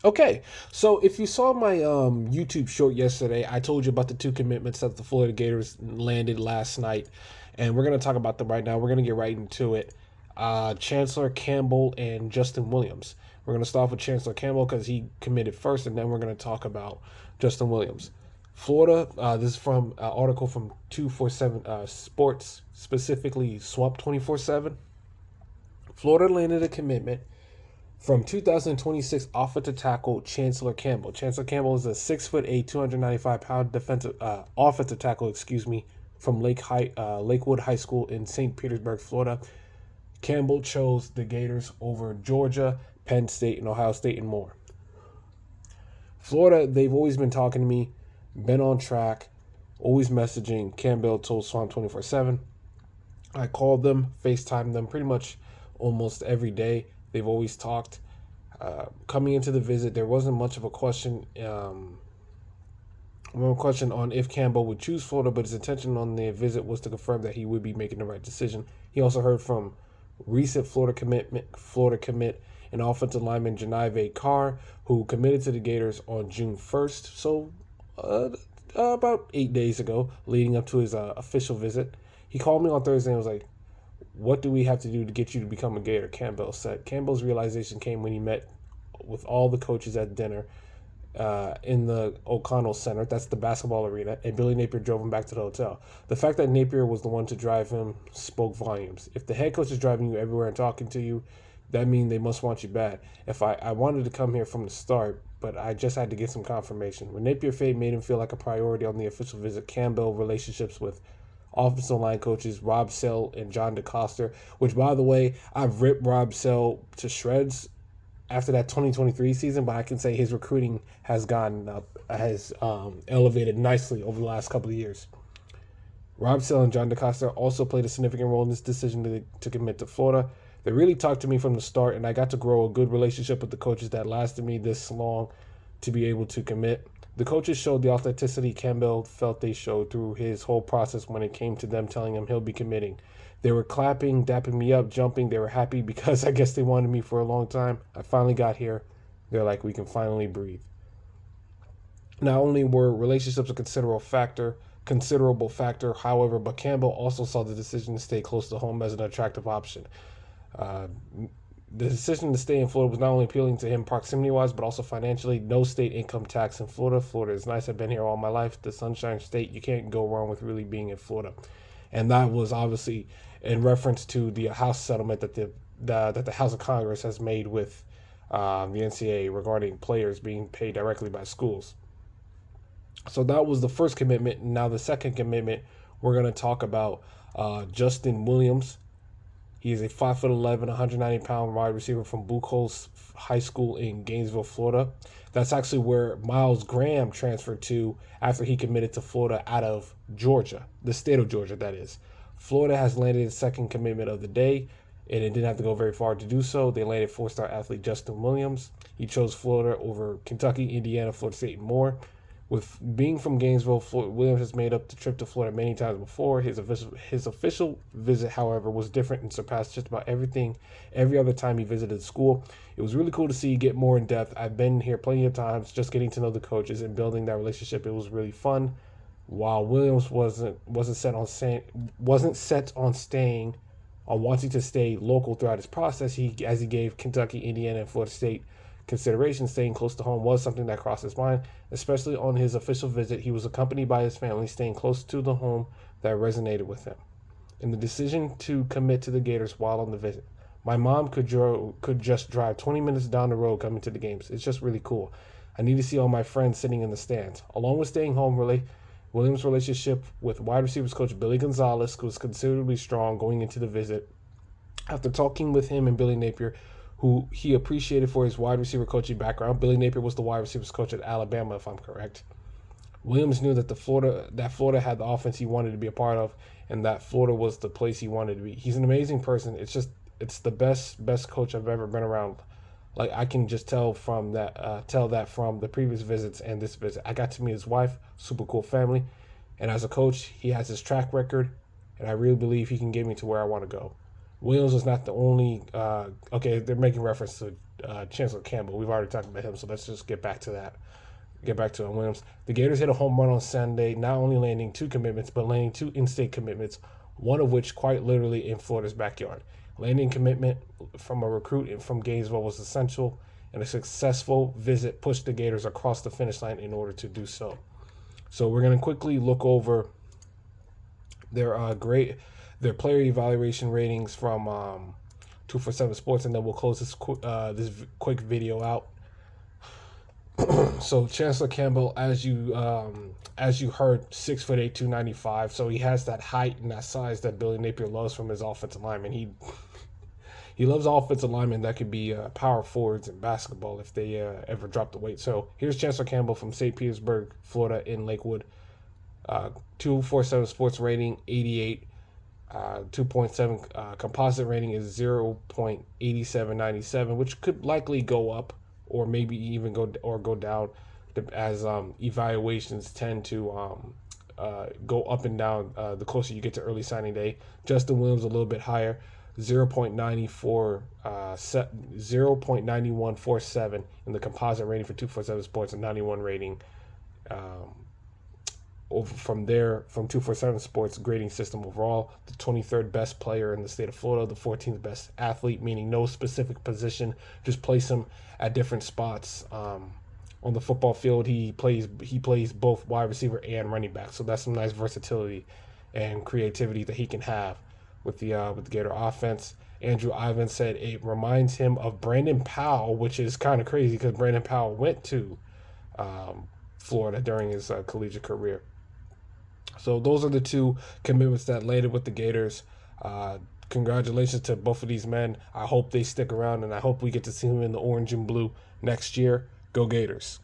Okay, so if you saw my YouTube short yesterday, I told you about the two commitments that the Florida Gators landed last night, and we're gonna talk about them right now. We're gonna get right into it. Chancellor Campbell and Justin Williams. We're gonna start off with Chancellor Campbell because he committed first, and then we're gonna talk about Justin Williams. Florida. This is from an article from 247 Sports, specifically Swamp 24/7. Florida landed a commitment from 2026 offensive tackle Chancellor Campbell. Chancellor Campbell is a 6'8", 295-pound defensive offensive tackle, from Lakewood High School in St. Petersburg, Florida. Campbell chose the Gators over Georgia, Penn State, and Ohio State, and more. Florida, they've always been talking to me, been on track, always messaging. Campbell told Swamp 24/7. I called them, FaceTimed them pretty much almost every day. They've always talked. Coming into the visit, there wasn't much of a question. One question on if Campbell would choose Florida, but his intention on the visit was to confirm that he would be making the right decision. He also heard from recent Florida commit, and offensive lineman Janive Carr, who committed to the Gators on June 1st, so uh, about 8 days ago, leading up to his official visit. He called me on Thursday and was like, "What do we have to do to get you to become a Gator?" Campbell said. Campbell's realization came when he met with all the coaches at dinner in the O'Connell Center. That's the basketball arena. And Billy Napier drove him back to the hotel. The fact that Napier was the one to drive him spoke volumes. If the head coach is driving you everywhere and talking to you, that means they must want you bad. If I wanted to come here from the start, but I just had to get some confirmation. When Napier fate made him feel like a priority on the official visit, Campbell relationships with offensive line coaches Rob Sell and John DeCoster, which, by the way, I've ripped Rob Sell to shreds after that 2023 season, but I can say his recruiting has gone up, has elevated nicely over the last couple of years. Rob Sell and John DeCosta also played a significant role in this decision to commit to Florida. They really talked to me from the start, and I got to grow a good relationship with the coaches that lasted me this long to be able to commit. The coaches showed the authenticity Campbell felt they showed through his whole process when it came to them telling him he'll be committing. They were clapping, dapping me up, jumping. They were happy because I guess they wanted me for a long time. I finally got here. They're like, we can finally breathe. Not only were relationships a considerable factor, however, but Campbell also saw the decision to stay close to home as an attractive option. Uh, the decision to stay in Florida was not only appealing to him proximity wise, but also financially. No state income tax in Florida. Florida is nice. I've been here all my life. The Sunshine State. You can't go wrong with really being in Florida. And that was obviously in reference to the House settlement that the House of Congress has made with the NCAA regarding players being paid directly by schools. So that was the first commitment. Now the second commitment, we're going to talk about Justin Williams. He is a 5'11", 190-pound wide receiver from Buchholz High School in Gainesville, Florida. That's actually where Miles Graham transferred to after he committed to Florida out of Georgia, the state of Georgia, that is. Florida has landed its second commitment of the day, and it didn't have to go very far to do so. They landed four-star athlete Justin Williams. He chose Florida over Kentucky, Indiana, Florida State, and more. With being from Gainesville, Williams has made up the trip to Florida many times before. His official visit, however, was different and surpassed just about everything every other time he visited the school. It was really cool to see you get more in depth. I've been here plenty of times, just getting to know the coaches and building that relationship. It was really fun. While Williams wasn't set on staying, on wanting to stay local throughout his process, he gave Kentucky, Indiana, and Florida State consideration. Staying close to home was something that crossed his mind, especially on his official visit. He was accompanied by his family, staying close to the home that resonated with him. And the decision to commit to the Gators while on the visit. My mom could just drive 20 minutes down the road coming to the games. It's just really cool. I need to see all my friends sitting in the stands. Along with staying home, really, Williams' relationship with wide receivers coach Billy Gonzalez was considerably strong going into the visit. After talking with him and Billy Napier, who he appreciated for his wide receiver coaching background. Billy Napier was the wide receivers coach at Alabama, if I'm correct. Williams knew that Florida had the offense he wanted to be a part of, and that Florida was the place he wanted to be. He's an amazing person. It's the best coach I've ever been around. Like I can just tell that from the previous visits and this visit. I got to meet his wife, super cool family, and as a coach, he has his track record, and I really believe he can get me to where I want to go. Williams was not the only. Okay, they're making reference to Chancellor Campbell. We've already talked about him, so let's just get back to that. Get back to Williams. The Gators hit a home run on Sunday, not only landing 2 commitments, but landing 2 in-state commitments, one of which quite literally in Florida's backyard. Landing commitment from a recruit from Gainesville was essential, and a successful visit pushed the Gators across the finish line in order to do so. So we're going to quickly look over their player evaluation ratings from 247 Sports, and then we'll close this quick video out. So Chancellor Campbell, as you heard, 6'8", 295. So he has that height and that size that Billy Napier loves from his offensive lineman. He loves offensive linemen that could be power forwards in basketball if they ever drop the weight. So here's Chancellor Campbell from St. Petersburg, Florida, in Lakewood. 247 Sports rating 88. 2.7 composite rating is 0.8797, which could likely go up or maybe even go down as evaluations tend to go up and down the closer you get to early signing day. Justin Williams a little bit higher, 0.9147 in the composite rating for 247 Sports, and 91 rating over from 247 Sports grading system overall. The 23rd best player in the state of Florida, the 14th best athlete, meaning no specific position, just place him at different spots on the football field. He plays both wide receiver and running back, so that's some nice versatility and creativity that he can have with the Gator offense. Andrew Ivan said it reminds him of Brandon Powell, which is kind of crazy because Brandon Powell went to Florida during his collegiate career. So those are the 2 commitments that landed with the Gators. Congratulations to both of these men. I hope they stick around, and I hope we get to see them in the orange and blue next year. Go Gators.